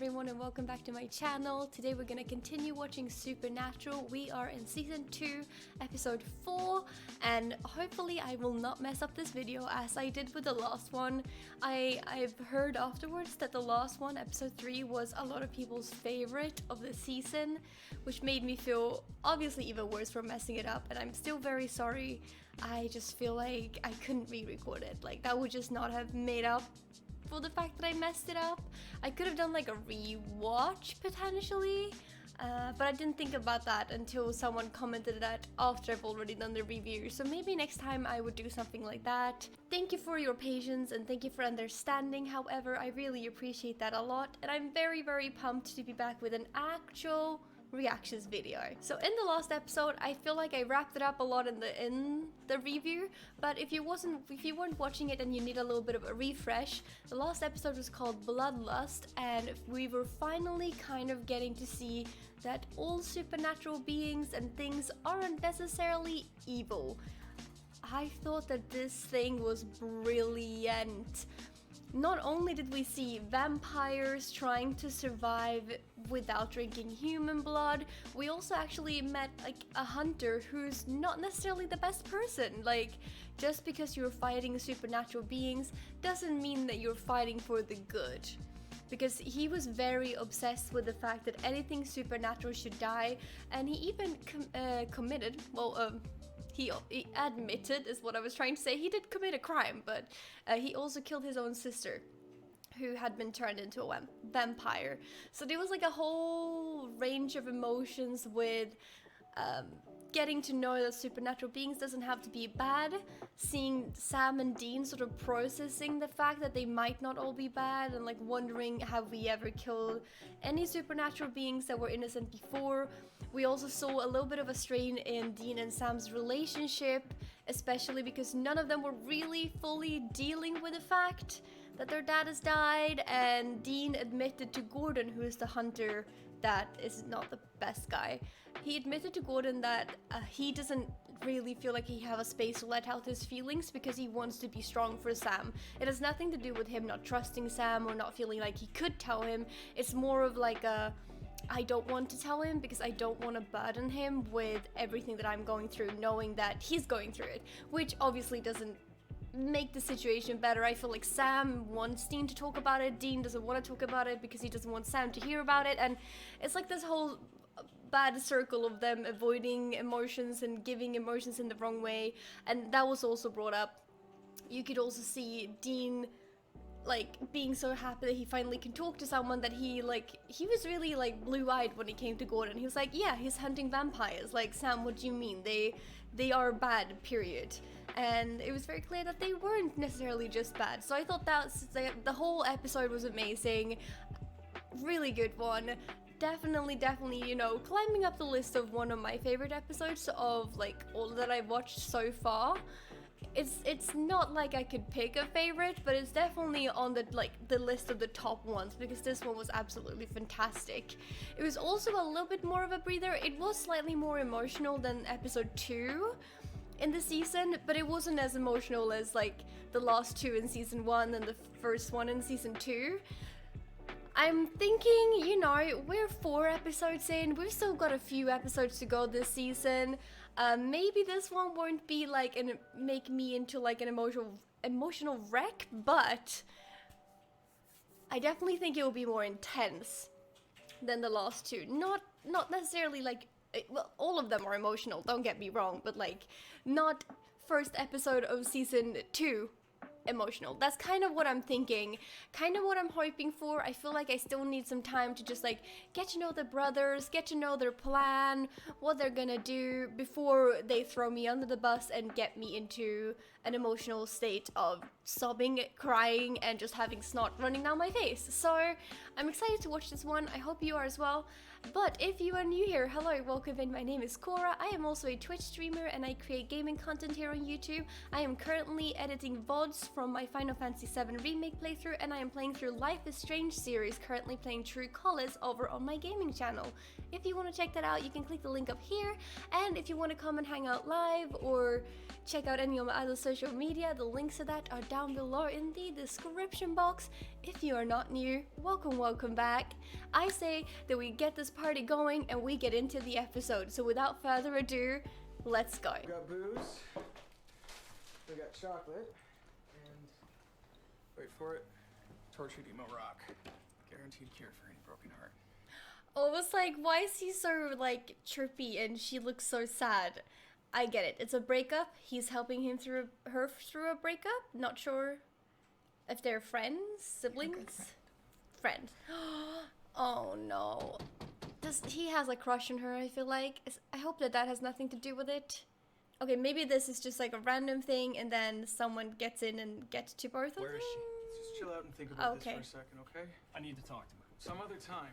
everyone and welcome back to my channel. Today we're gonna continue watching Supernatural. We are in season 2, episode 4, and hopefully I will not mess up this video as I did with the last one. I've heard afterwards that the last one, episode 3, was a lot of people's favorite of the season, which made me feel obviously even worse for messing it up, and I'm still very sorry. I just feel like I couldn't re-record it. Like, that would just not have made up for the fact that I messed it up. I could have done like a rewatch potentially, but I didn't think about that until someone commented that after I've already done the review. So maybe next time I would do something like that. Thank you for your patience and thank you for understanding. However, I really appreciate that a lot, and I'm very pumped to be back with an actual reactions video. So in the last episode, I feel like I wrapped it up a lot in the review, but if you weren't watching it and you need a little bit of a refresh, the last episode was called Bloodlust, and we were finally kind of getting to see that all supernatural beings and things aren't necessarily evil. I thought that this thing was brilliant. Not only did we see vampires trying to survive without drinking human blood, we also actually met like a hunter who's not necessarily the best person. Like, just because you're fighting supernatural beings doesn't mean that you're fighting for the good. Because he was very obsessed with the fact that anything supernatural should die, and he even he admitted, is what I was trying to say. He did commit a crime, but he also killed his own sister, who had been turned into a vampire. So there was like a whole range of emotions with getting to know that supernatural beings doesn't have to be bad, seeing Sam and Dean sort of processing the fact that they might not all be bad, and like wondering, have we ever killed any supernatural beings that were innocent before? We also saw a little bit of a strain in Dean and Sam's relationship, especially because none of them were really fully dealing with the fact that their dad has died, and Dean admitted to Gordon, who is the hunter that is not the best guy. He admitted to Gordon that he doesn't really feel like he have a space to let out his feelings because he wants to be strong for Sam. It has nothing to do with him not trusting Sam or not feeling like he could tell him. It's more of like a, I don't want to tell him because I don't want to burden him with everything that I'm going through, knowing that he's going through it, which obviously doesn't make the situation better. I feel like Sam wants Dean to talk about it, Dean doesn't want to talk about it because he doesn't want Sam to hear about it, and it's like this whole bad circle of them avoiding emotions and giving emotions in the wrong way, and that was also brought up. You could also see Dean like being so happy that he finally can talk to someone, that he was really like blue-eyed when he came to Gordon. He was like, yeah, he's hunting vampires. Like, Sam, what do you mean? They are bad, period. And it was very clear that they weren't necessarily just bad. So I thought the whole episode was amazing. Really good one. Definitely, you know, climbing up the list of one of my favorite episodes of like all that I've watched so far. It's not like I could pick a favorite, but it's definitely on the list of the top ones, because this one was absolutely fantastic. It was also a little bit more of a breather. It was slightly more emotional than episode 2 in the season, but it wasn't as emotional as like the last 2 in season 1 and the first one in season 2. I'm thinking, you know, we're 4 episodes in, we've still got a few episodes to go this season. Maybe this one won't be like make me into like an emotional wreck, but I definitely think it will be more intense than the last 2. Not necessarily like, well, all of them are emotional, don't get me wrong, but like not first episode of season 2 emotional. That's kind of what I'm thinking, kind of what I'm hoping for. I feel like I still need some time to just like get to know the brothers, get to know their plan, what they're gonna do before they throw me under the bus and get me into an emotional state of sobbing, crying, and just having snot running down my face. So I'm excited to watch this one. I hope you are as well. But if you are new here, hello, welcome in. My name is Cora. I am also a Twitch streamer and I create gaming content here on YouTube. I am currently editing VODs from my Final Fantasy VII Remake playthrough, and I am playing through Life is Strange series, currently playing True Colors over on my gaming channel. If you want to check that out, you can click the link up here, and if you want to come and hang out live or check out any of my other social media, the links to that are down below in the description box. If you are not new, welcome back. I say that we get this party going and we get into the episode, so without further ado, let's go. We got booze, we got chocolate, and wait for it, tortured emo rock. Guaranteed cure for any broken heart. Oh, it was like, why is he so like chirpy and she looks so sad? I get it. It's a breakup. He's helping him through her through a breakup. Not sure if they're friends, siblings, friend. Oh no. He has a crush on her, I feel like. I hope that has nothing to do with it. Okay, maybe this is just like a random thing and then someone gets in and gets to both of them. Where is she? Just chill out and think about this Okay. for a second, okay? I need to talk to her. Some other time.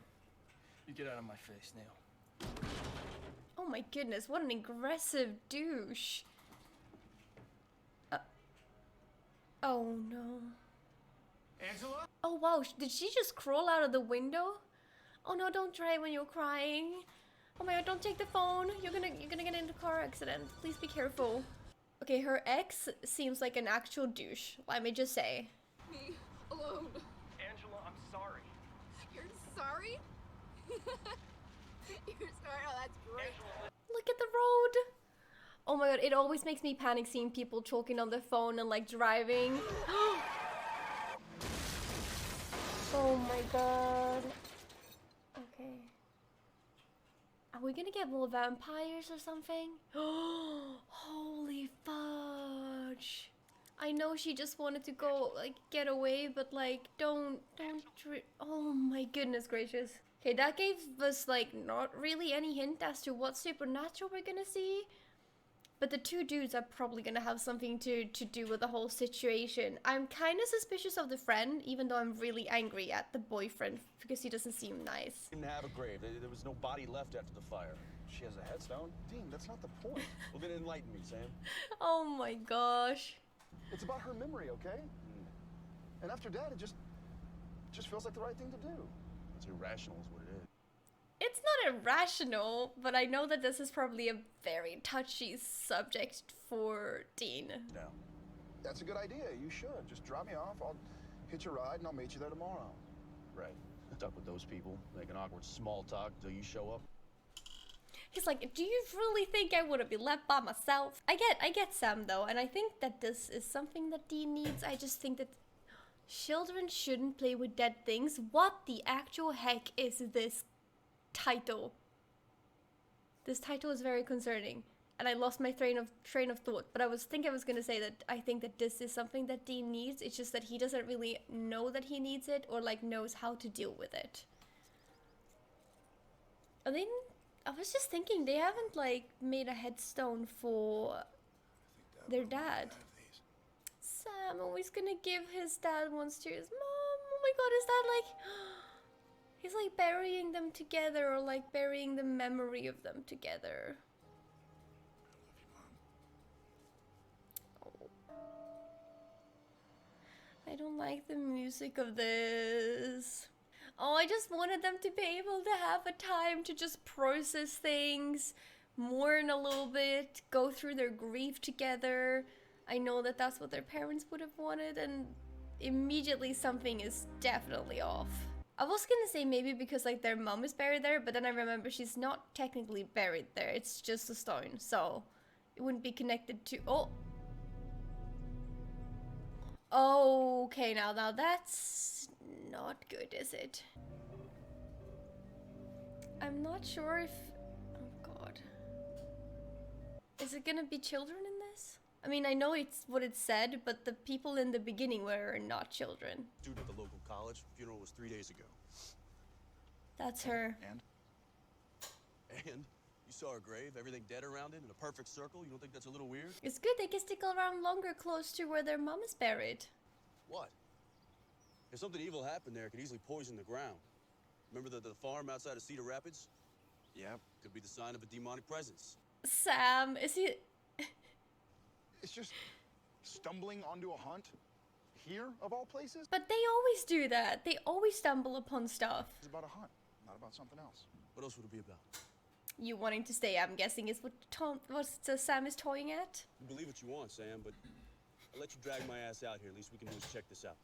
You get out of my face, Neal. Oh my goodness, what an aggressive douche. Oh no. Angela? Oh wow, did she just crawl out of the window? Oh no, don't try when you're crying. Oh my god, don't take the phone. You're gonna get into a car accident. Please be careful. Okay, her ex seems like an actual douche, let me just say. Me alone. Angela, I'm sorry. You're sorry? You're sorry? Oh, that's great. Look at the road. Oh my god, it always makes me panic seeing people talking on their phone and like driving. Oh my god. Okay. Are we gonna get more vampires or something? Holy fudge. I know she just wanted to go, like, get away, but like, oh my goodness gracious. Okay, that gave us like not really any hint as to what supernatural we're gonna see. But the two dudes are probably gonna have something to do with the whole situation. I'm kind of suspicious of the friend, even though I'm really angry at the boyfriend because he doesn't seem nice. Didn't have a grave. There was no body left after the fire. She has a headstone? Dean, that's not the point. Well, then enlighten me, Sam. Oh my gosh. It's about her memory, okay? And after that, it just feels like the right thing to do. It's irrational is what it is. It's not irrational, but I know that this is probably a very touchy subject for Dean. No. That's a good idea. You should. Just drop me off. I'll hitch a ride and I'll meet you there tomorrow. Right. Stuck with those people, making awkward small talk until you show up. He's like, do you really think I would have been left by myself? I get Sam though, and I think that this is something that Dean needs. I just think that children shouldn't play with dead things. What the actual heck is this title? This title is very concerning, and I lost my train of thought. But I was gonna say that I think that this is something that Dean needs. It's just that he doesn't really know that he needs it, or like knows how to deal with it. I was just thinking they haven't like made a headstone for their dad. Sam always gonna give his dad ones to his mom. Oh my god, is that like he's like burying them together, or like burying the memory of them together? Oh. I don't like the music of this. Oh, I just wanted them to be able to have a time to just process things, mourn a little bit, go through their grief together. I know that that's what their parents would have wanted, and immediately something is definitely off. I was gonna say maybe because like their mom is buried there, but then I remember she's not technically buried there. It's just a stone, so it wouldn't be connected to... Oh, okay, now that's not good, is it? I'm not sure if... Oh god. Is it gonna be children in this? I mean, I know it's what it said, but the people in the beginning were not children. Student at the local college. Funeral was 3 days ago. That's her. And? And? You saw her grave, everything dead around it in a perfect circle. You don't think that's a little weird? It's good they can stick around longer close to where their mom is buried. What? If something evil happened there, it could easily poison the ground. Remember the farm outside of Cedar Rapids? Yeah, could be the sign of a demonic presence. Sam, is he... It's just stumbling onto a hunt. Here, of all places? But they always do that. They always stumble upon stuff. It's about a hunt, not about something else. What else would it be about? You wanting to stay, I'm guessing, is what Sam is toying at. You believe what you want, Sam, but I'll let you drag my ass out here. Least we can do is check this out.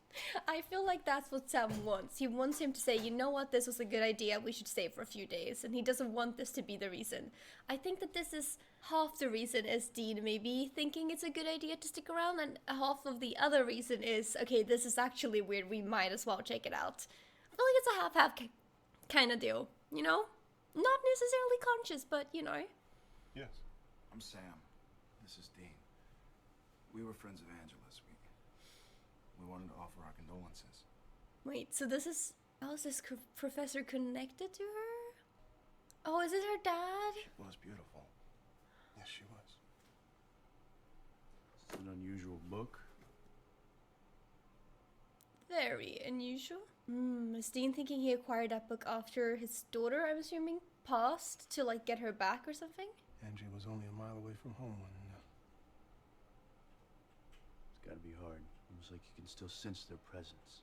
I feel like that's what Sam wants. He wants him to say, you know what, this was a good idea, we should stay for a few days. And he doesn't want this to be the reason. I think that this is half the reason as Dean maybe thinking it's a good idea to stick around, and half of the other reason is, okay, this is actually weird, we might as well check it out. I feel like it's a half-half kind of deal, you know? Not necessarily conscious, but you know. Yes. I'm Sam. This is Dean. We were friends of Angela's. We wanted to offer our condolences. Wait, so this is... Oh, is this professor connected to her? Oh, is it her dad? She was beautiful. Yes, she was. It's an unusual book. Very unusual. Is Dean thinking he acquired that book after his daughter, I'm assuming, passed to, like, get her back or something? Angie was only a mile away from home when... It's gotta be hard. Almost like you can still sense their presence.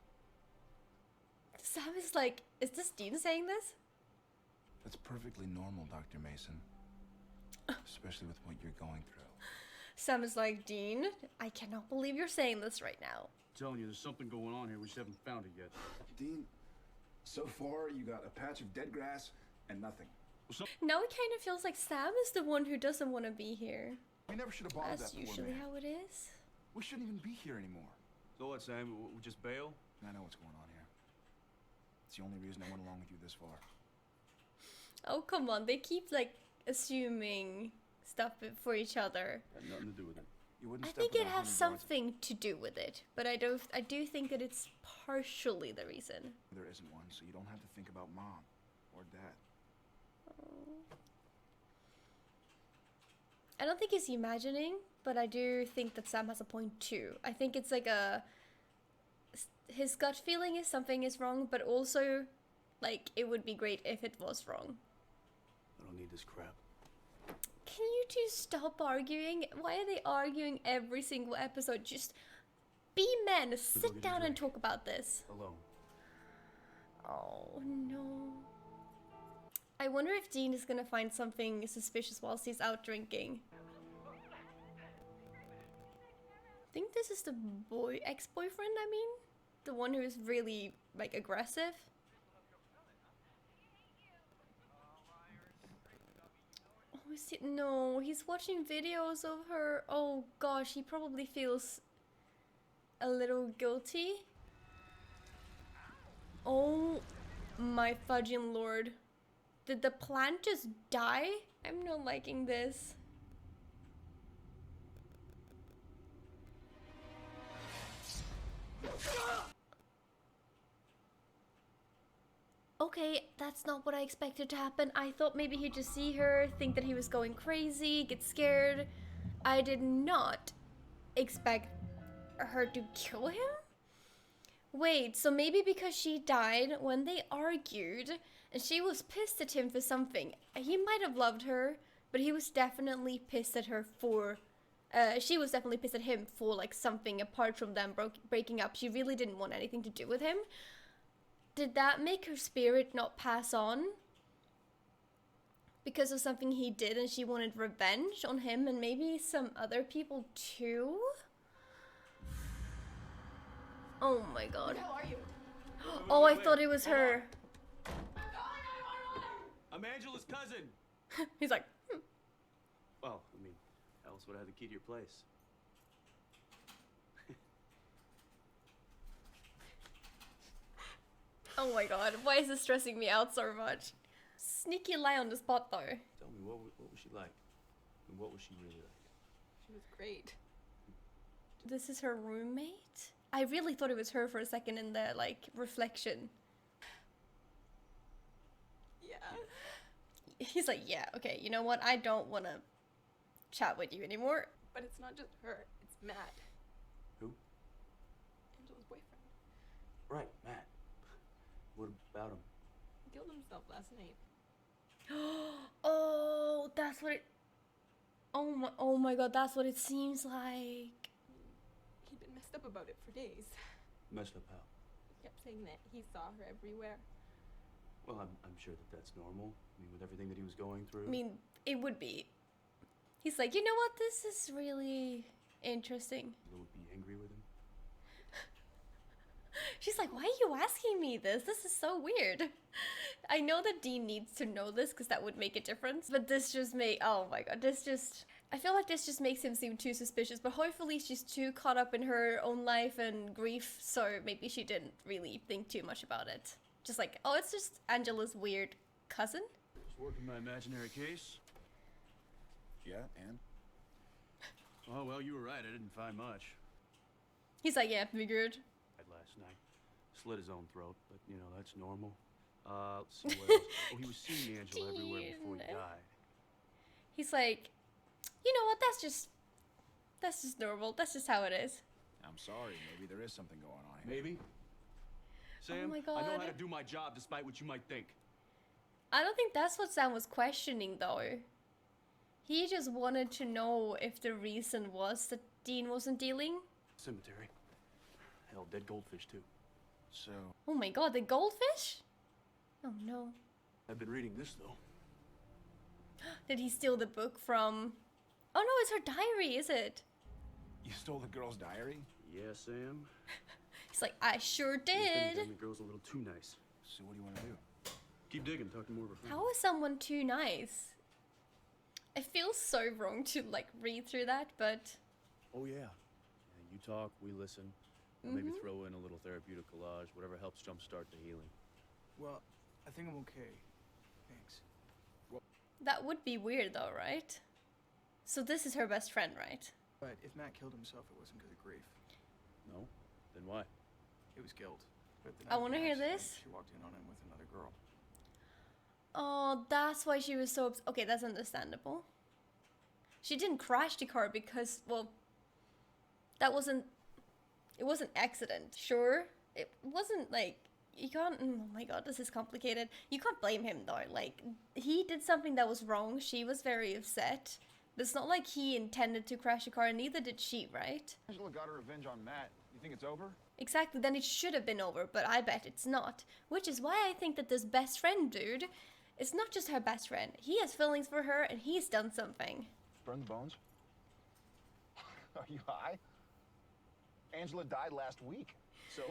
Sam is like, is this Dean saying this? That's perfectly normal, Dr. Mason. Especially with what you're going through. Sam is like, Dean, I cannot believe you're saying this right now. I'm telling you, there's something going on here. We just haven't found it yet. Dean, so far you got a patch of dead grass and nothing. Now it kind of feels like Sam is the one who doesn't want to be here. We never should have bothered That's that poor usually man. how it is. We shouldn't even be here anymore. So what, Sam? We just bail? I know what's going on here. It's the only reason I went along with you this far. Oh, come on. They keep, like, assuming stuff for each other. Had nothing to do with it. You wouldn't I step think it without has 100 yards. something to do with it, but I do think that it's partially the reason. There isn't one, so you don't have to think about Mom or Dad. I don't think he's imagining, but I do think that Sam has a point too. I think it's like his gut feeling is something is wrong, but also, like, it would be great if it was wrong. I don't need this crap. Can you two stop arguing? Why are they arguing every single episode? Just be men, sit down and talk about this. Alone. Oh no. I wonder if Dean is gonna find something suspicious whilst he's out drinking. I think this is the ex-boyfriend, I mean? The one who is really, like, aggressive. Oh, is he? No, he's watching videos of her. Oh gosh, he probably feels a little guilty. Oh my fudging lord. Did the plant just die? I'm not liking this. Okay, that's not what I expected to happen. I thought maybe he'd just see her, think that he was going crazy, get scared. I did not expect her to kill him? Wait, so maybe because she died when they argued and she was pissed at him for something. He might have loved her, but he was definitely pissed at her for... she was definitely pissed at him for, like, something apart from them breaking up. She really didn't want anything to do with him. Did that make her spirit not pass on? Because of something he did and she wanted revenge on him and maybe some other people too? Oh my god. How are you? Oh, I thought it was her. I'm Angela's cousin. He's like, Well, I mean, how else would I have the key to your place? oh my god, why is this stressing me out so much? Sneaky lie on the spot though. Tell me, what was she like? And what was she really like? She was great. This is her roommate? I really thought it was her for a second in the, like, reflection. Yeah. He's like, yeah, okay, you know what? I don't want to chat with you anymore. But it's not just her, it's Matt. Who? Angela's boyfriend. Right, Matt. What about him? He killed himself last night. Oh, that's what it... Oh my god, that's what it seems like. He'd been messed messed up about it for days. Messed up how? He kept saying that he saw her everywhere. Well, I'm sure that that's normal. I mean, with everything that he was going through. I mean, it would be. He's like, you know what? This is really interesting. You would be angry with him? She's like, why are you asking me this? This is so weird. I know that Dean needs to know this because that would make a difference. But this just oh my god, I feel like this just makes him seem too suspicious. But hopefully she's too caught up in her own life and grief. So maybe she didn't really think too much about it. Just like, oh, it's just Angela's weird cousin. Just working my imaginary case. Yeah, and? Oh, well, you were right. I didn't find much. He's like, yeah, figured. Last night. Slit his own throat, but, you know, that's normal. Let's see what else. Oh, he was seeing Angela everywhere before he Dean. died. He's like, you know what? That's just normal. That's just how it is. I'm sorry, maybe there is something going on here. Maybe. Sam, my I know God. how to do my job despite what you might think. I don't think that's what Sam was questioning, though. He just wanted to know if the reason was that Dean wasn't dealing. Cemetery. Hell, dead goldfish, too. So, Oh my god, the goldfish? Oh no. I've been reading this, though. Did he steal the book from... Oh no, it's her diary, is it? you stole the girl's diary? Yeah, Sam. He's like, I sure If anything, did. the girl's a little too nice. So what do you want to do? Keep digging, talk to more of her friends. How is someone too nice? It feels so wrong to like read through that, but... Oh, yeah. You talk, we listen. Maybe throw in a little therapeutic collage, whatever helps jumpstart the healing. Well, I think I'm okay. Thanks. That would be weird though, right? So this is her best friend, right? But if Matt killed himself, it wasn't because of grief. No? Then why? It was guilt. But the I night wanna of the hear accident, this. She walked in on him with another girl. Oh, that's why she was so okay, that's understandable. She didn't crash the car because, well, that wasn't... It was an accident, sure. It wasn't like... You can't... Oh my god, this is complicated. You can't blame him though. Like, he did something that was wrong. She was very upset. But it's not like he intended to crash the car, and neither did she, right? Angela got her revenge on Matt. You think it's over? Exactly, then it should have been over, but I bet it's not. Which is why I think that this best friend dude is not just her best friend. He has feelings for her, and he's done something. Burn the bones? Are you high? Angela died last week. So,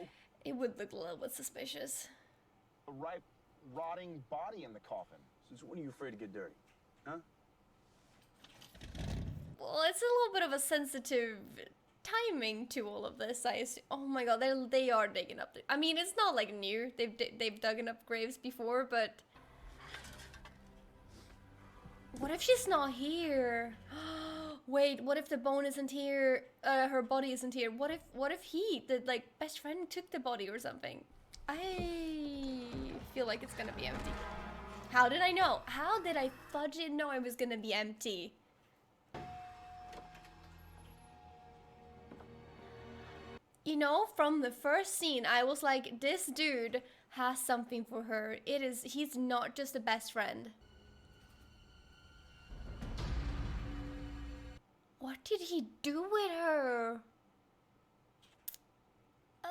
It would look a little bit suspicious. a ripe, rotting body in the coffin. Since when are you afraid to get dirty? Huh? Well, it's a little bit of a sensitive timing to all of this. Oh my god, they are digging up. I mean, it's not like new. They've dug up graves before, but what if she's not here? Wait, what if the bone isn't here? Her body isn't here. What if the like best friend took the body or something? I feel like it's gonna be empty. How did I know? How did I fudging know it was gonna be empty? You know, from the first scene, I was like, this dude has something for her. He's not just a best friend. What did he do with her? I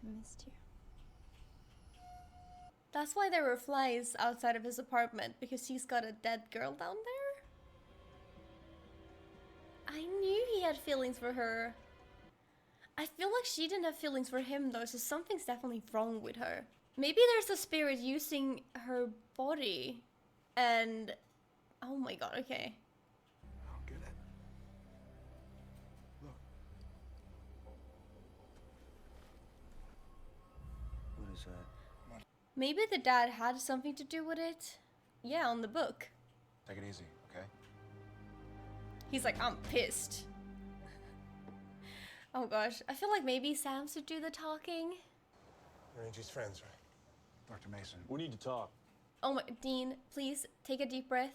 missed you. That's why there were flies outside of his apartment, because he's got a dead girl down there? I knew he had feelings for her. I feel like she didn't have feelings for him though, so something's definitely wrong with her. Maybe there's a spirit using her body, and... Oh my god, okay. I'll get it. Look. What is that? Maybe the dad had something to do with it. Yeah, on the book. Take it easy, okay? He's like, I'm pissed. Oh gosh, I feel like maybe Sam should do the talking. You're Angie's friends, right? Dr. Mason. We need to talk. Oh my, Dean, please take a deep breath.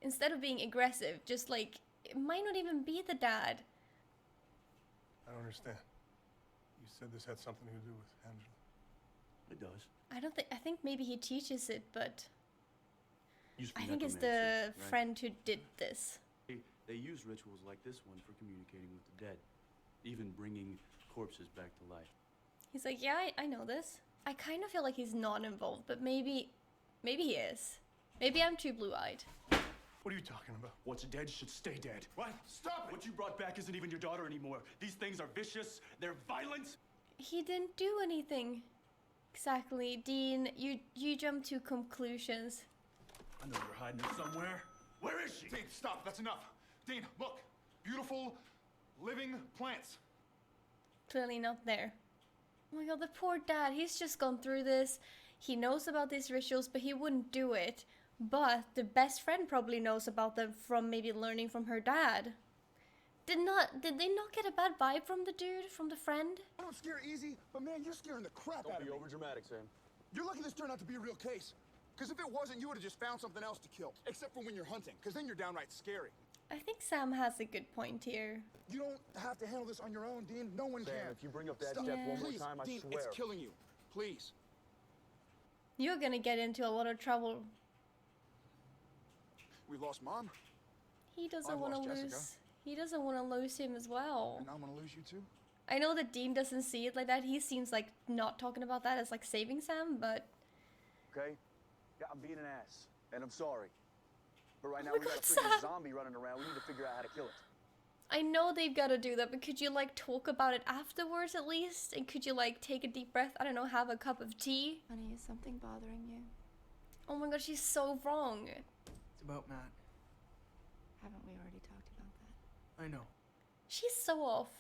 Instead of being aggressive, just like, it might not even be the dad. I don't understand. You said this had something to do with Angela. It does. I think maybe he teaches it, but Used to I be think it's the necromancy, right? friend who did this. They use rituals like this one for communicating with the dead, even bringing corpses back to life. He's like, yeah, I know this. I kind of feel like he's not involved, but maybe he is. Maybe I'm too blue-eyed. What are you talking about? What's dead should stay dead. What? Stop it! What you brought back isn't even your daughter anymore. These things are vicious, they're violent. He didn't do anything. Exactly, Dean, you jump to conclusions. I know you're hiding her somewhere. Where is she? Dean, stop. That's enough. Dean, look. Beautiful, living plants. Clearly not there. Oh my god, the poor dad, he's just gone through this. He knows about these rituals, but he wouldn't do it. But the best friend probably knows about them from maybe learning from her dad. Did they not get a bad vibe from the dude, from the friend? I don't scare easy, but man, you're scaring the crap out of me. Don't be overdramatic, Sam. You're lucky this turned out to be a real case. Because if it wasn't, you would have just found something else to kill. Except for when you're hunting, because then you're downright scary. I think Sam has a good point here. You don't have to handle this on your own, Dean. No one Sam, can. if you bring up that Stop. step one more Please, time, I Dean, swear. it's killing you. Please. You're gonna get into a lot of trouble. We lost Mom, He doesn't I've want to lost lose. Jessica. He doesn't want to lose him as well. and I'm gonna lose you too. I know that Dean doesn't see it like that. He seems like not talking about that as like saving Sam, but Okay? Yeah, I'm being an ass, and I'm sorry. But right now my we got God, a freaking Sam. zombie running around. We need to figure out how to kill it. I know they've got to do that. But could you like talk about it afterwards at least? And could you like take a deep breath? I don't know, have a cup of tea. Honey, is something bothering you? Oh my god, she's so wrong. It's about Matt. Haven't we already talked about that? I know. She's so off.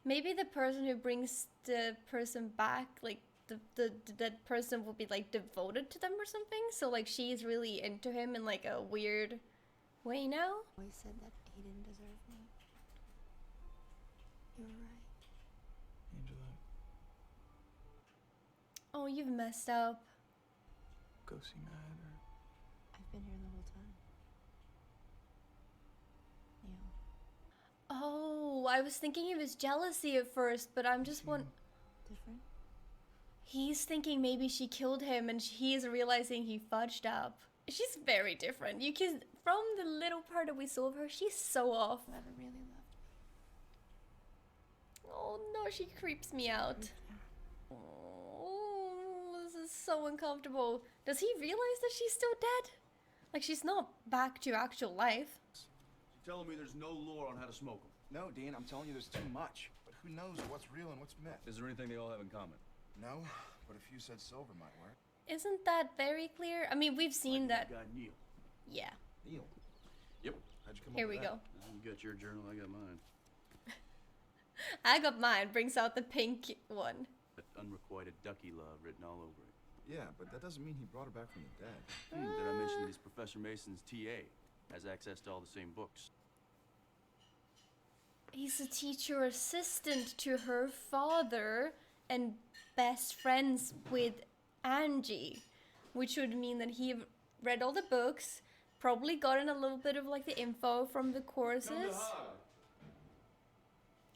Maybe the person who brings the person back, like that person will be like devoted to them or something. So like she's really into him in like a weird way now. Always said that he didn't deserve me. You were right. Angela, Oh, you've messed up. go see Matt or... I've been here the whole time. Neal. Oh, I was thinking it was jealousy at first, but I'm just one. Different? He's thinking maybe she killed him, and he's realizing he fudged up. She's very different. You can, from the little part that we saw of her, she's so off. Whoever really loved me. Oh no, she creeps me out. Oh, this is so uncomfortable. Does he realize that she's still dead? Like she's not back to actual life. You're telling me there's no lore on how to smoke them. No, Dean, I'm telling you there's too much. But who knows what's real and what's myth? Is there anything they all have in common? No, but if you said silver might work. Isn't that very clear? I mean, we've seen that. Guy Neal. Yeah. Neal. Yep. How'd you come Here up we with go. that? You got your journal, I got mine. I got mine. Brings out the pink one. That unrequited ducky love written all over it. Yeah, but that doesn't mean he brought her back from the dead. Did I mention that he's Professor Mason's TA? Has access to all the same books. He's a teacher assistant to her father and best friends with Angie, which would mean that he read all the books, probably gotten a little bit of like the info from the courses.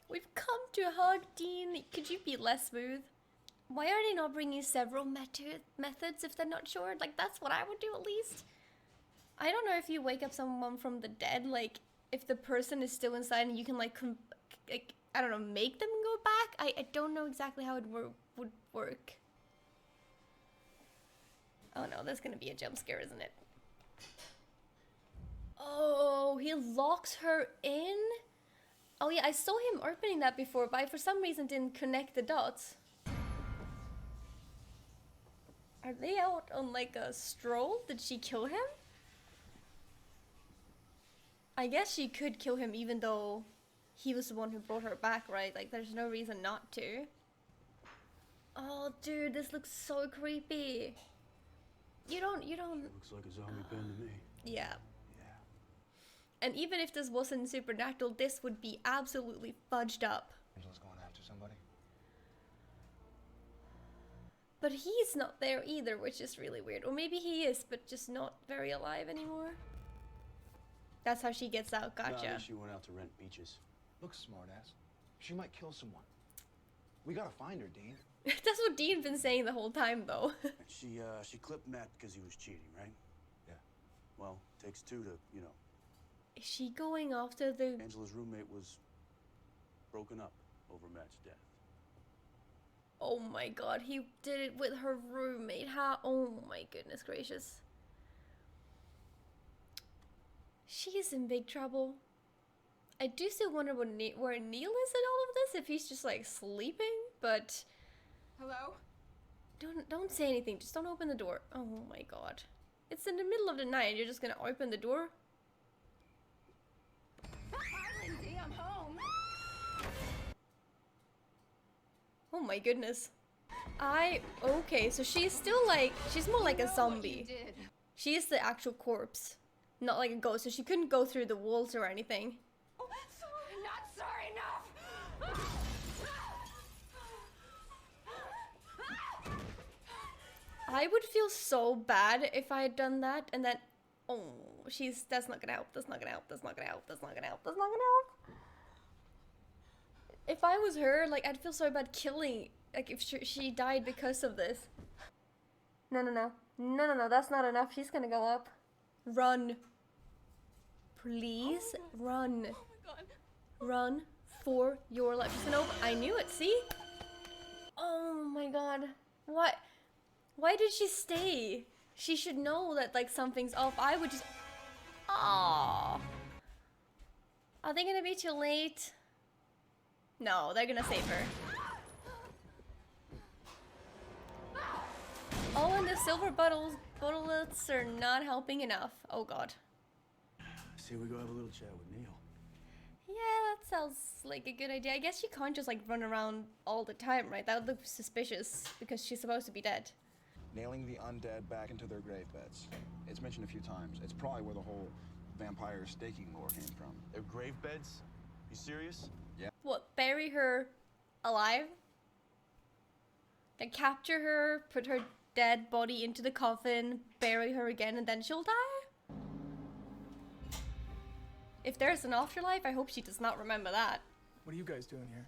We've come to a hug, Dean. Could you be less smooth? Why are they not bringing several methods if they're not sure? Like, that's what I would do at least. I don't know if you wake up someone from the dead, like, if the person is still inside and you can, like I don't know, make them go back? I don't know exactly how it would work. Oh no, that's gonna be a jump scare, isn't it? Oh, he locks her in? Oh yeah, I saw him opening that before, but I for some reason didn't connect the dots. Are they out on like a stroll? Did she kill him? I guess she could kill him even though he was the one who brought her back, right? Like there's no reason not to. Oh dude, this looks so creepy. You don't Looks like a zombie pen to me. Yeah. And even if this wasn't supernatural, this would be absolutely fudged up. Angela's going after somebody. But he's not there either, which is really weird. Or maybe he is, but just not very alive anymore. That's how she gets out, Nah, I gotcha. think she went out to rent beaches. Look, smartass. She might kill someone. We gotta find her, Dean. That's what Dean's been saying the whole time, though. She clipped Matt because he was cheating, right? Yeah. Well, takes two to, Is she going after the... Angela's roommate was broken up over Matt's death. Oh my god, he did it with her roommate. How? Oh my goodness gracious. She's in big trouble. I do still wonder where Neal is in all of this, if he's just like sleeping, but... Hello? Don't say anything, just don't open the door. Oh my god. It's in the middle of the night, you're just gonna open the door? Hi, Lindsay, I'm home. Oh my goodness. Okay, so she's still like, she's more like a zombie. She is the actual corpse, not like a ghost, so she couldn't go through the walls or anything. Not sorry enough. I would feel so bad if I had done that, and then, oh, that's not gonna help, that's not gonna help, that's not gonna help, that's not gonna help, that's not gonna help. If I was her, like, I'd feel so bad killing, like, if she died because of this. No, that's not enough, she's gonna go up. Run. Please, run. Oh my god. Run for your life. She's gonna open, I knew it, see? Oh my god. What? Why did she stay? She should know that, like, something's off. I would just... Oh. Are they gonna be too late? No, they're gonna save her. Oh, and the silver bullets are not helping enough. Oh god. Say we go have a little chat with Neal. Yeah, that sounds like a good idea. I guess she can't just, like, run around all the time, right? That would look suspicious, because she's supposed to be dead. Nailing the undead back into their grave beds. It's mentioned a few times. It's probably where the whole vampire staking lore came from. Their grave beds? You serious? Yeah. What, bury her alive? Then capture her, put her dead body into the coffin, bury her again, and then she'll die? If there's an afterlife, I hope she does not remember that. What are you guys doing here?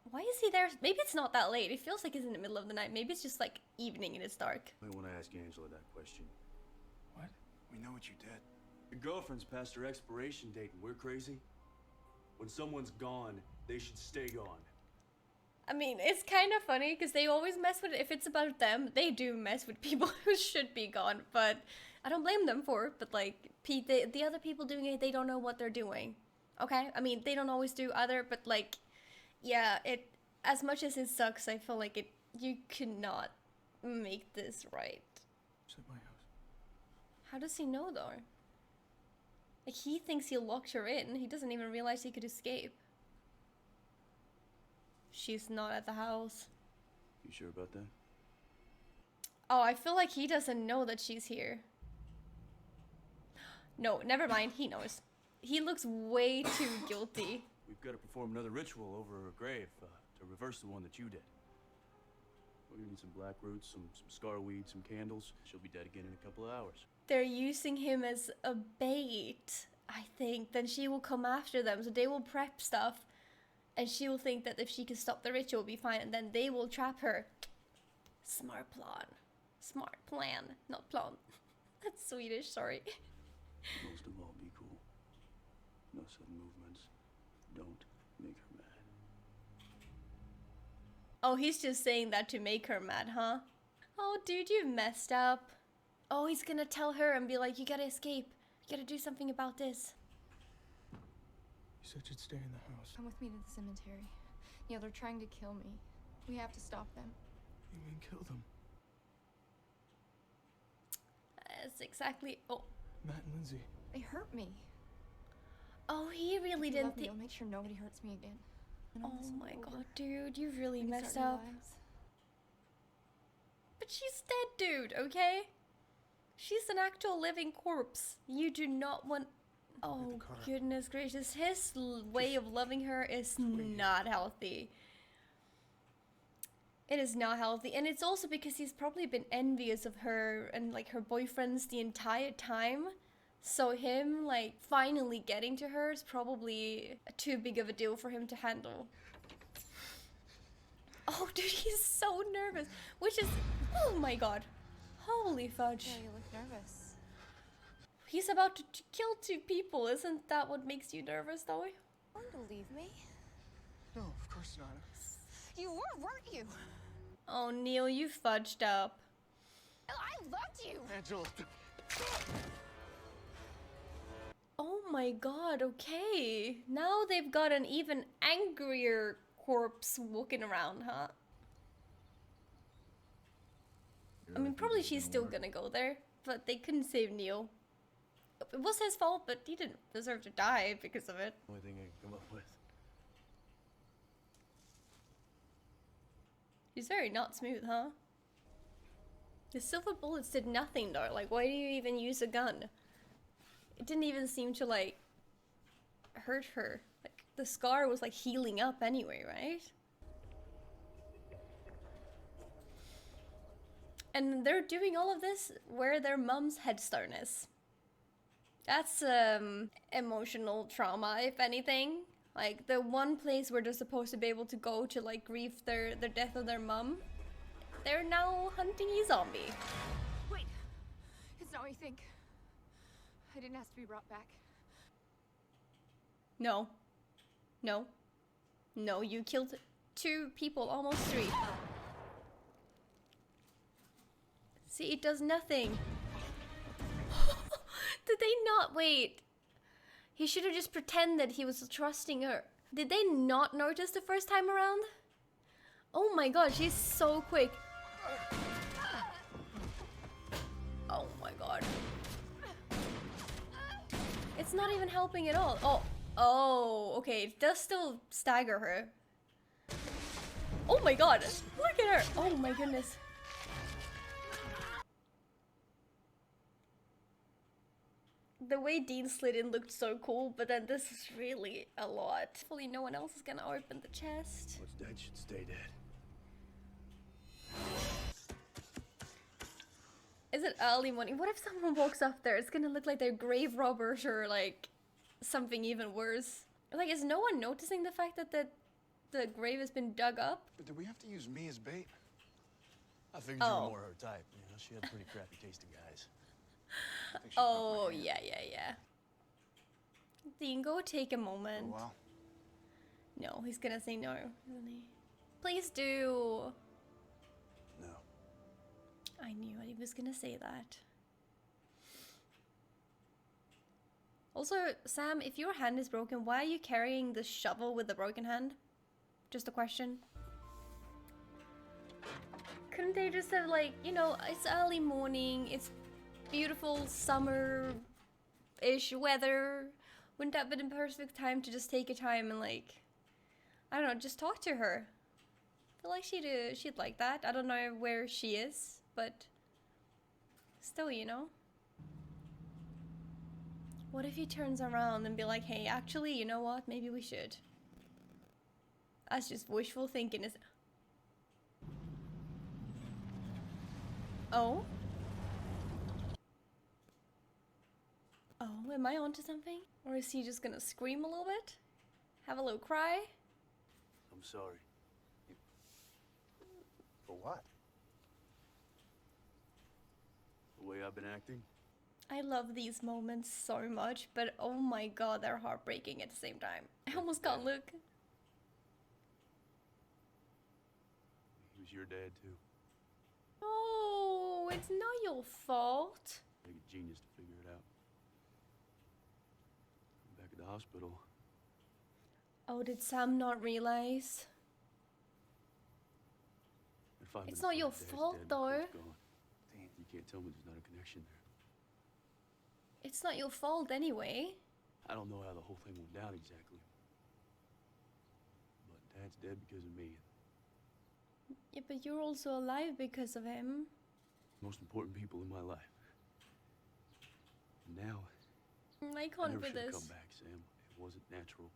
Why is he there? Maybe it's not that late. It feels like it's in the middle of the night. Maybe it's just like evening and it's dark. I want to ask Angela that question. What? We know what you did. Your girlfriend's past her expiration date and we're crazy? When someone's gone, they should stay gone. I mean, it's kind of funny because they always mess with it. If it's about them, they do mess with people who should be gone. But I don't blame them for it. But like, the other people doing it, they don't know what they're doing. Okay? I mean, they don't always do either. But like, yeah, as much as it sucks, I feel like you cannot make this right. It's at my house. How does he know though? Like, he thinks he locked her in. He doesn't even realize he could escape. She's not at the house. You sure about that? Oh, I feel like he doesn't know that she's here. No, never mind. He knows. He looks way too guilty. We've got to perform another ritual over her grave to reverse the one that you did. We need some black roots, some scarweed, some candles. She'll be dead again in a couple of hours. They're using him as a bait, I think. Then she will come after them, so they will prep stuff. And she will think that if she can stop the ritual, it'll be fine. And then they will trap her. Smart plan. Smart plan. Not plan. That's Swedish, sorry. Most of all, be cool. No sudden movements. Don't make her mad. Oh, he's just saying that to make her mad, huh? Oh, dude, you messed up. Oh, he's gonna tell her and be like, you gotta escape. You gotta do something about this. You said you'd stay in the house. Come with me to the cemetery. Yeah, they're trying to kill me. We have to stop them. You mean kill them? That's exactly... Oh. Matt and Lindsay. They hurt me. Oh, he really If you love didn't me, think... I'll make sure nobody hurts me again. And all Oh this will my be over. god, dude, you really We can messed start new up. lives. But she's dead, dude, okay? She's an actual living corpse. You do not want... Oh, goodness gracious. His way of loving her is not healthy. It is not healthy. And it's also because he's probably been envious of her and, like, her boyfriends the entire time. So him, like, finally getting to her is probably too big of a deal for him to handle. Oh, dude, he's so nervous. Which is... Oh, my God. Holy fudge. Yeah, you look nervous. He's about to kill 2 people. Isn't that what makes you nervous, though? Going to leave me? No, of course not. You were, weren't you? Oh, Neal, you fudged up. I loved you. Angela. Oh my god, okay. Now they've got an even angrier corpse walking around, huh? I mean, probably she's still gonna go there, but they couldn't save Neal. It was his fault, but he didn't deserve to die because of it. Only thing I can come up with. He's very not smooth, huh? The silver bullets did nothing though. Like, why do you even use a gun? It didn't even seem to, like, hurt her. Like, the scar was, like, healing up anyway, right? And they're doing all of this where their mom's headstone is. That's, emotional trauma, if anything. Like, the one place where they're supposed to be able to go to, like, grieve their death of their mom. They're now hunting a zombie. Wait, it's not what you think. I didn't ask to be brought back. No. No. No, you killed 2 people, almost 3. See, it does nothing. Did they not? Wait. He should have just pretended he was trusting her. Did they not notice the first time around? Oh my god, she's so quick. Oh my god. It's not even helping at all. Oh, okay. It does still stagger her. Oh my god. Look at her. Oh my goodness. The way Dean slid in looked so cool, but then this is really a lot. Hopefully no one else is gonna open the chest. What's dead should stay dead. Is it early morning? What if someone walks up there? It's gonna look like they're grave robbers or like something even worse. Like, is no one noticing the fact that the grave has been dug up? But did we have to use me as bait? I figured you were more her type. You know, she had pretty crappy taste in guys. Oh, yeah. Dean, go take a moment. Oh, wow. No, he's gonna say no, isn't he? Please do. No. I knew he was gonna say that. Also, Sam, if your hand is broken, why are you carrying the shovel with the broken hand? Just a question. Couldn't they just have, like, you know, it's early morning, it's beautiful summer-ish weather. Wouldn't that have been the perfect time to just take your time and, like, I don't know, just talk to her? I feel like she'd like that. I don't know where she is, but still, you know. What if he turns around and be like, hey, actually, you know what? Maybe we should. That's just wishful thinking, is it? Oh? Oh, am I onto something? Or is he just gonna scream a little bit? Have a little cry? I'm sorry. For what? The way I've been acting? I love these moments so much, but oh my god, they're heartbreaking at the same time. I almost can't look. He was your dad, too. Oh, it's not your fault. Like a genius to figure it out. Back at the hospital. Oh, did Sam not realize? At 5 It's minutes not later, your Dad's fault, dead, though. Dad's gone. Damn, you can't tell me there's not a connection there. It's not your fault anyway. I don't know how the whole thing went down exactly. But Dad's dead because of me. Yeah, but you're also alive because of him. Most important people in my life. And now, I I can't never with should have this. come back, Sam. It wasn't natural.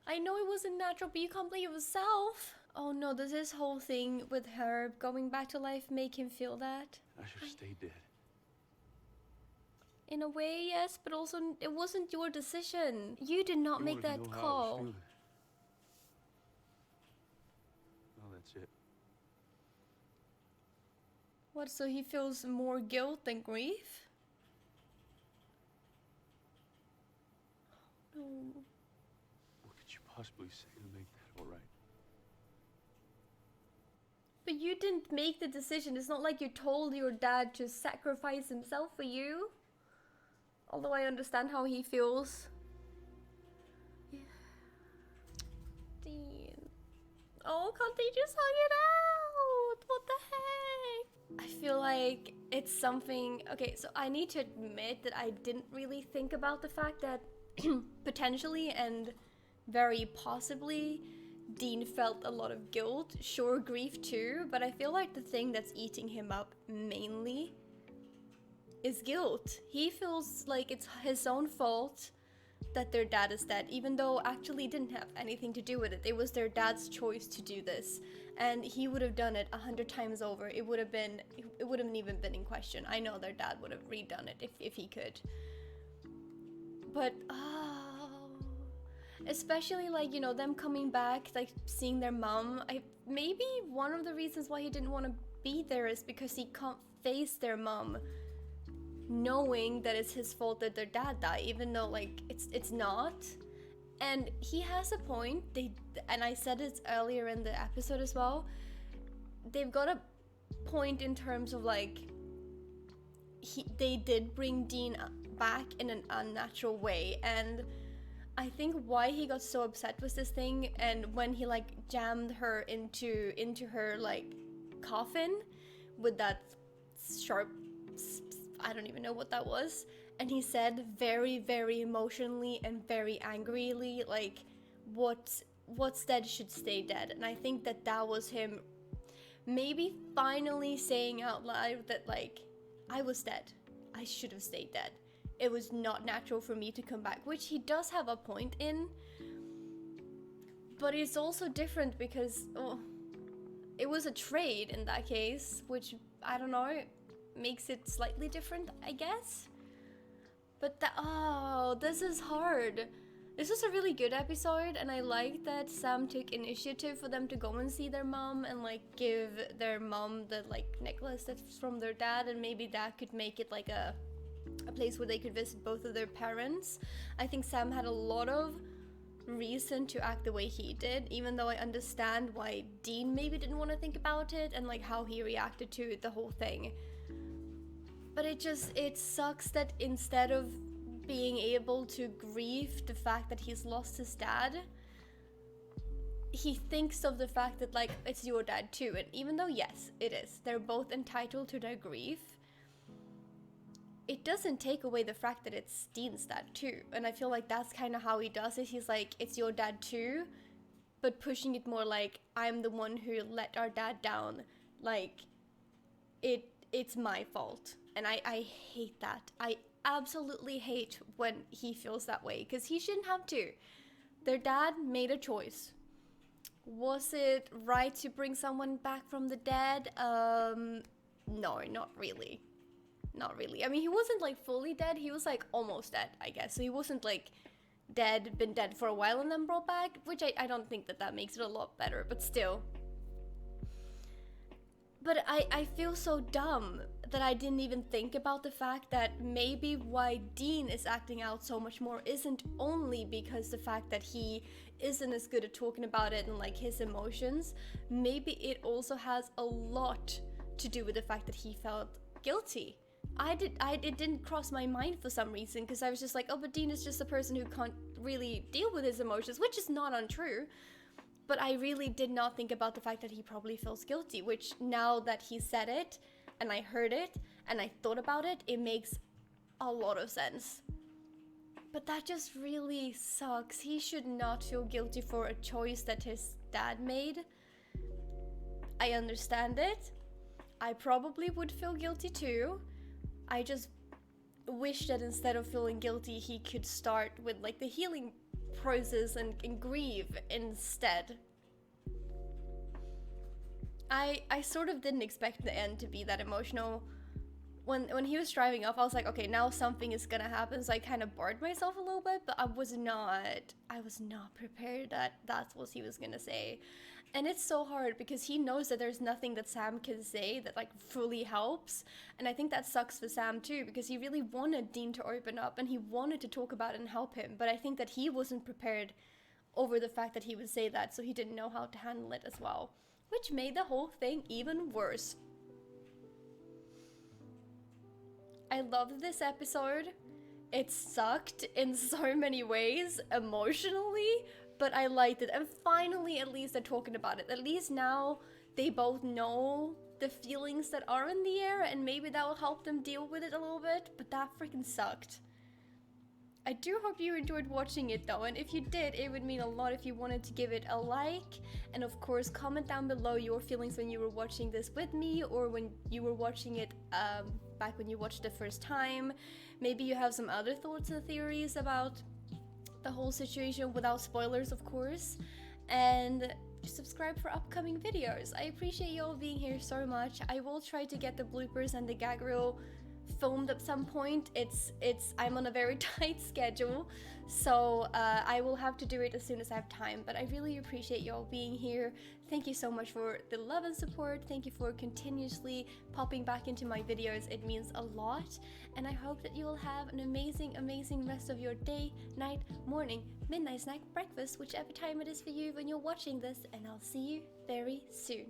I know it wasn't natural, but you can't blame yourself. Oh no, does this whole thing with her going back to life make him feel that? I should have stayed dead. In a way, yes, but also it wasn't your decision. You did not You make wanted to that know how I was call. feeling. Well, that's it. What, so he feels more guilt than grief? possibly say to make that all right? But you didn't make the decision. It's not like you told your dad to sacrifice himself for you. Although I understand how he feels. Yeah. Dean. Oh, can't they just hug it out? What the heck? I feel like it's something... Okay, so I need to admit that I didn't really think about the fact that potentially and very possibly Dean felt a lot of guilt. Sure, grief too, but I feel like the thing that's eating him up mainly is guilt. He feels like it's his own fault that their dad is dead, even though actually didn't have anything to do with it. It was their dad's choice to do this, and he would have done it 100 times over. It wouldn't even been in question. I know their dad would have redone it if he could. But especially like, you know, them coming back, like seeing their mom. Maybe one of the reasons why he didn't want to be there is because he can't face their mom, knowing that it's his fault that their dad died, even though like it's not. And he has a point. And I said it earlier in the episode as well, they've got a point in terms of like they did bring Dean back in an unnatural way, and I think why he got so upset was this thing, and when he like jammed her into her like coffin with that sharp, I don't even know what that was, and he said very, very emotionally and very angrily like what's dead should stay dead. And I think that was him maybe finally saying out loud that like, I was dead, I should have stayed dead, it was not natural for me to come back, which he does have a point in. But it's also different because it was a trade in that case, which I don't know, makes it slightly different, I guess. But this is hard. This was a really good episode, and I like that Sam took initiative for them to go and see their mom and like give their mom the like necklace that's from their dad, and maybe that could make it like a place where they could visit both of their parents. I think Sam had a lot of reason to act the way he did, even though I understand why Dean maybe didn't want to think about it and like how he reacted to the whole thing. But it sucks that instead of being able to grieve the fact that he's lost his dad, he thinks of the fact that like it's your dad too. And even though yes, it is, they're both entitled to their grief, it doesn't take away the fact that it's Dean's dad too. And I feel like that's kind of how he does it. He's like, it's your dad too, but pushing it more like, I'm the one who let our dad down. Like, it's my fault. And I hate that. I absolutely hate when he feels that way, because he shouldn't have to. Their dad made a choice. Was it right to bring someone back from the dead? No, not really. Not really. I mean, he wasn't like fully dead. He was like almost dead, I guess. So he wasn't like dead, been dead for a while and then brought back, which I don't think that makes it a lot better, but still. But I feel so dumb that I didn't even think about the fact that maybe why Dean is acting out so much more isn't only because the fact that he isn't as good at talking about it and like his emotions. Maybe it also has a lot to do with the fact that he felt guilty. It didn't cross my mind for some reason, because I was just like, oh, but Dean is just a person who can't really deal with his emotions, which is not untrue. But I really did not think about the fact that he probably feels guilty, which now that he said it, and I heard it, and I thought about it, it makes a lot of sense. But that just really sucks. He should not feel guilty for a choice that his dad made. I understand it. I probably would feel guilty too. I just wish that instead of feeling guilty, he could start with like the healing process and grieve instead. I sort of didn't expect the end to be that emotional. When he was driving off, I was like, okay, now something is gonna happen, so I kind of bored myself a little bit, but I was not prepared that that's what he was gonna say. And it's so hard because he knows that there's nothing that Sam can say that like fully helps. And I think that sucks for Sam too, because he really wanted Dean to open up and he wanted to talk about it and help him. But I think that he wasn't prepared over the fact that he would say that, so he didn't know how to handle it as well, which made the whole thing even worse. I loved this episode. It sucked in so many ways emotionally, but I liked it. And finally, at least they're talking about it. At least now they both know the feelings that are in the air, and maybe that will help them deal with it a little bit, but that freaking sucked. I do hope you enjoyed watching it though, and if you did, it would mean a lot if you wanted to give it a like, and of course comment down below your feelings when you were watching this with me, or when you were watching it back when you watched the first time. Maybe you have some other thoughts and theories about the whole situation, without spoilers of course, and subscribe for upcoming videos. I appreciate you all being here so much. I will try to get the bloopers and the gag reel filmed at some point. I'm on a very tight schedule, so I will have to do it as soon as I have time, but I really appreciate you all being here. Thank you so much for the love and support. Thank you for continuously popping back into my videos. It means a lot, and I hope that you will have an amazing rest of your day, night, morning, midnight snack, breakfast, whichever time it is for you when you're watching this, and I'll see you very soon.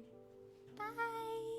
Bye!